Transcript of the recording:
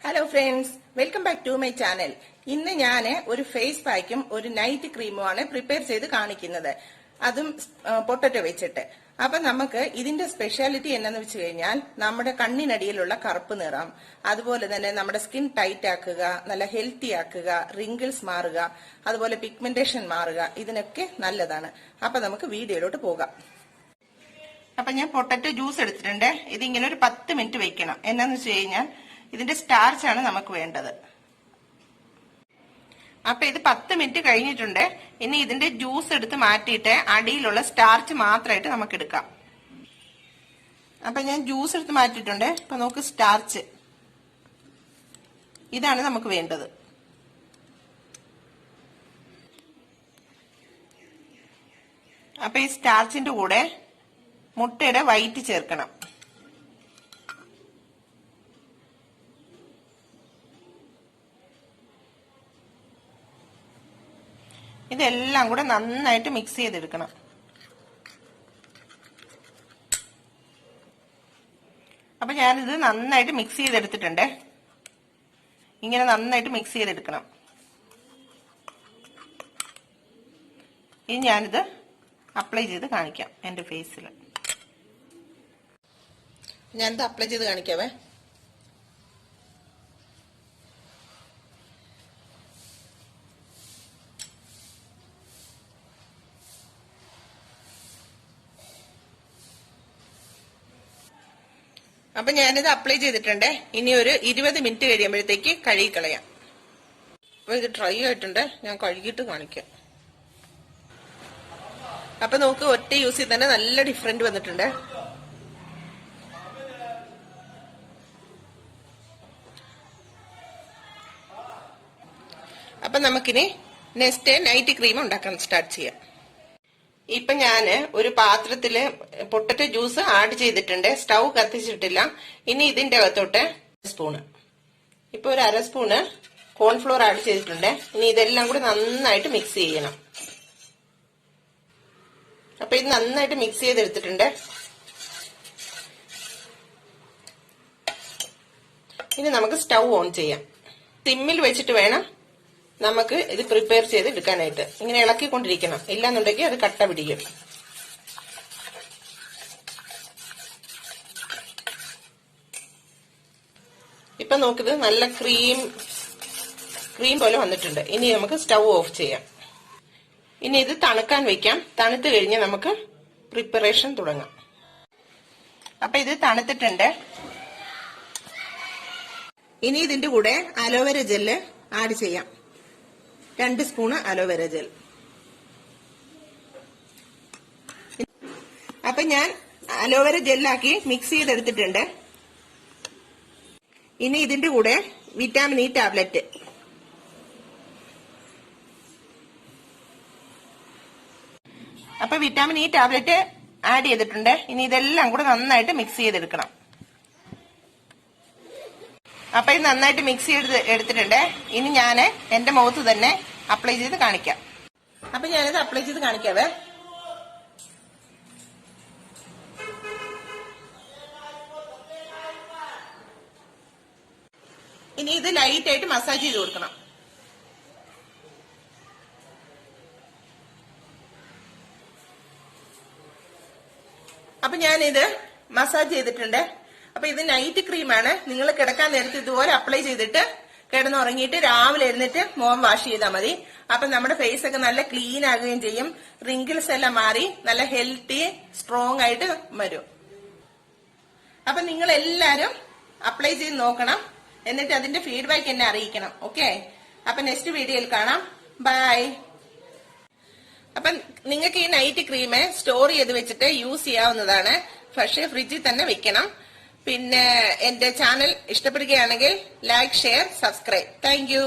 Hello friends, welcome back to my channel. ഇന്ന് ഞാൻ ഒരു ഫേസ് പാക്കും ഒരു നൈറ്റ് ക്രീമുമാണ് പ്രിപ്പയർ ചെയ്ത് കാണിക്കുന്നത്, അതും പൊട്ടറ്റോ വെച്ചിട്ട്. അപ്പൊ നമുക്ക് ഇതിന്റെ സ്പെഷ്യാലിറ്റി എന്താണെന്ന് വെച്ച് കഴിഞ്ഞാൽ നമ്മുടെ കണ്ണിനടിയിലുള്ള കറുപ്പ് നിറം, അതുപോലെ തന്നെ നമ്മുടെ സ്കിൻ ടൈറ്റ് ആക്കുക, നല്ല ഹെൽത്തി ആക്കുക, റിങ്കിൾസ് മാറുക, അതുപോലെ പിഗ്മെന്റേഷൻ മാറുക, ഇതിനൊക്കെ നല്ലതാണ്. അപ്പൊ നമുക്ക് വീഡിയോയിലോട്ട് പോകാം. അപ്പൊ ഞാൻ പൊട്ടറ്റോ ജ്യൂസ് എടുത്തിട്ടുണ്ട്. ഇതിങ്ങനെ ഒരു 10 മിനിറ്റ് വെക്കണം. എന്നാന്ന് വെച്ച് കഴിഞ്ഞാൽ ഇതിന്റെ സ്റ്റാർച്ച് ആണ് നമുക്ക് വേണ്ടത്. അപ്പൊ ഇത് 10 മിനിറ്റ് കഴിഞ്ഞിട്ടുണ്ട്. ഇനി ഇതിന്റെ ജ്യൂസ് എടുത്ത് മാറ്റിയിട്ട് അടിയിലുള്ള സ്റ്റാർച്ച് മാത്രമായിട്ട് നമുക്ക് എടുക്കാം. അപ്പൊ ഞാൻ ജ്യൂസ് എടുത്ത് മാറ്റിയിട്ടുണ്ട്. അപ്പൊ നമുക്ക് സ്റ്റാർച്ച് ഇതാണ് നമുക്ക് വേണ്ടത്. അപ്പൊ ഈ സ്റ്റാർച്ചിന്റെ കൂടെ മുട്ടയുടെ വൈറ്റ് ചേർക്കണം. ഇതെല്ലാം കൂടെ നന്നായിട്ട് മിക്സ് ചെയ്തെടുക്കണം. അപ്പൊ ഞാനിത് നന്നായിട്ട് മിക്സ് ചെയ്തെടുത്തിട്ടുണ്ട്. ഇങ്ങനെ നന്നായിട്ട് മിക്സ് ചെയ്തെടുക്കണം. ഇനി ഞാനിത് അപ്ലൈ ചെയ്ത് കാണിക്കാം എന്റെ ഫേസിൽ. ഞാനിത് അപ്ലൈ ചെയ്ത് കാണിക്കാവേ. അപ്പൊ ഞാനിത് അപ്ലൈ ചെയ്തിട്ടുണ്ട്. ഇനി ഒരു 20 മിനിറ്റ് കഴിയുമ്പോഴത്തേക്ക് കഴുകിക്കളയാം. അപ്പൊ ഇത് ഡ്രൈ ആയിട്ടുണ്ട്, ഞാൻ കഴുകിയിട്ട് കാണിക്കാം. അപ്പൊ നമുക്ക് ഒറ്റ യൂസ് ചെയ്ത് തന്നെ നല്ല ഡിഫറൻറ്റ് വന്നിട്ടുണ്ട്. അപ്പൊ നമുക്കിനി നെക്സ്റ്റ് നൈറ്റ് ക്രീം ഉണ്ടാക്കാൻ സ്റ്റാർട്ട് ചെയ്യാം. ഇപ്പൊ ഞാന് ഒരു പാത്രത്തില് പൊട്ടറ്റോ ജ്യൂസ് ആഡ് ചെയ്തിട്ടുണ്ട്. സ്റ്റൗ കത്തിച്ചിട്ടില്ല. ഇനി ഇതിന്റെ അകത്തോട്ട് സ്പൂണ്, ഇപ്പൊ ഒരു 1/2 സ്പൂണ് കോൺഫ്ലോർ ആഡ് ചെയ്തിട്ടുണ്ട്. ഇനി ഇതെല്ലാം കൂടി നന്നായിട്ട് മിക്സ് ചെയ്യണം. അപ്പൊ ഇത് നന്നായിട്ട് മിക്സ് ചെയ്തെടുത്തിട്ടുണ്ട്. ഇനി നമുക്ക് സ്റ്റൗ ഓൺ ചെയ്യാം. സിമ്മിൽ വെച്ചിട്ട് വേണം നമുക്ക് ഇത് പ്രിപ്പയർ ചെയ്ത് എടുക്കാനായിട്ട്. ഇങ്ങനെ ഇളക്കിക്കൊണ്ടിരിക്കണം, ഇല്ലാന്നുണ്ടെങ്കിൽ അത് കട്ട പിടിക്കും. ഇപ്പൊ നോക്കിത് നല്ല ക്രീം പോലെ വന്നിട്ടുണ്ട്. ഇനി നമുക്ക് സ്റ്റൗ ഓഫ് ചെയ്യാം. ഇനി ഇത് തണുക്കാൻ വെക്കാം. തണുത്ത് കഴിഞ്ഞ് നമുക്ക് പ്രിപ്പറേഷൻ തുടങ്ങാം. അപ്പൊ ഇത് തണുത്തിട്ടുണ്ട്. ഇനി ഇതിന്റെ കൂടെ അലോവേര ജെല്ല് ആഡ് ചെയ്യാം. 2 സ്പൂണ് അലോവേര ജെൽ. അപ്പൊ ഞാൻ അലോവേര ജെല്ലാക്കി മിക്സ് ചെയ്തെടുത്തിട്ടുണ്ട്. ഇനി ഇതിന്റെ കൂടെ വിറ്റാമിൻ ഇ ടാബ്ലറ്റ്, അപ്പൊ വിറ്റാമിൻ ഇ ടാബ്ലറ്റ് ആഡ് ചെയ്തിട്ടുണ്ട്. ഇനി ഇതെല്ലാം കൂടെ നന്നായിട്ട് മിക്സ് ചെയ്തെടുക്കണം. അപ്പൊ ഇത് നന്നായിട്ട് മിക്സ് ചെയ്ത് എടുത്തിട്ടുണ്ട്. ഇനി ഞാൻ എന്റെ മുഖത്ത് തന്നെ അപ്ലൈ ചെയ്ത് കാണിക്കാം. അപ്പൊ ഞാനിത് അപ്ലൈ ചെയ്ത് കാണിക്കാവേ. ഇനി ഇത് ലൈറ്റ് ആയിട്ട് മസാജ് ചെയ്ത് കൊടുക്കണം. അപ്പൊ ഞാനിത് മസാജ് ചെയ്തിട്ടുണ്ട്. അപ്പൊ ഇത് നൈറ്റ് ക്രീമാണ്. നിങ്ങൾ കിടക്കാൻ നേരത്ത് ഇതുപോലെ അപ്ലൈ ചെയ്തിട്ട് കിടന്നുറങ്ങിയിട്ട് രാവിലെ എഴുന്നേറ്റ് മുഖം വാഷ് ചെയ്താൽ മതി. അപ്പൊ നമ്മുടെ ഫേസ് ഒക്കെ നല്ല ക്ലീൻ ആകുകയും ചെയ്യും. റിങ്കിൾസ് എല്ലാം മാറി നല്ല ഹെൽത്തി സ്ട്രോങ് ആയിട്ട് വരും. അപ്പൊ നിങ്ങൾ എല്ലാരും അപ്ലൈ ചെയ്ത് നോക്കണം. എന്നിട്ട് അതിന്റെ ഫീഡ്ബാക്ക് എന്നെ അറിയിക്കണം. ഓക്കെ, അപ്പൊ നെക്സ്റ്റ് വീഡിയോയിൽ കാണാം. ബൈ. അപ്പൊ നിങ്ങൾക്ക് ഈ നൈറ്റ് ക്രീം സ്റ്റോർ ചെയ്ത് വെച്ചിട്ട് യൂസ് ചെയ്യാവുന്നതാണ്. പക്ഷേ ഫ്രിഡ്ജിൽ തന്നെ വെക്കണം. പിന്നെ എന്റെ ചാനൽ ഇഷ്ടപ്പെടുകയാണെങ്കിൽ like, share, subscribe. Thank you.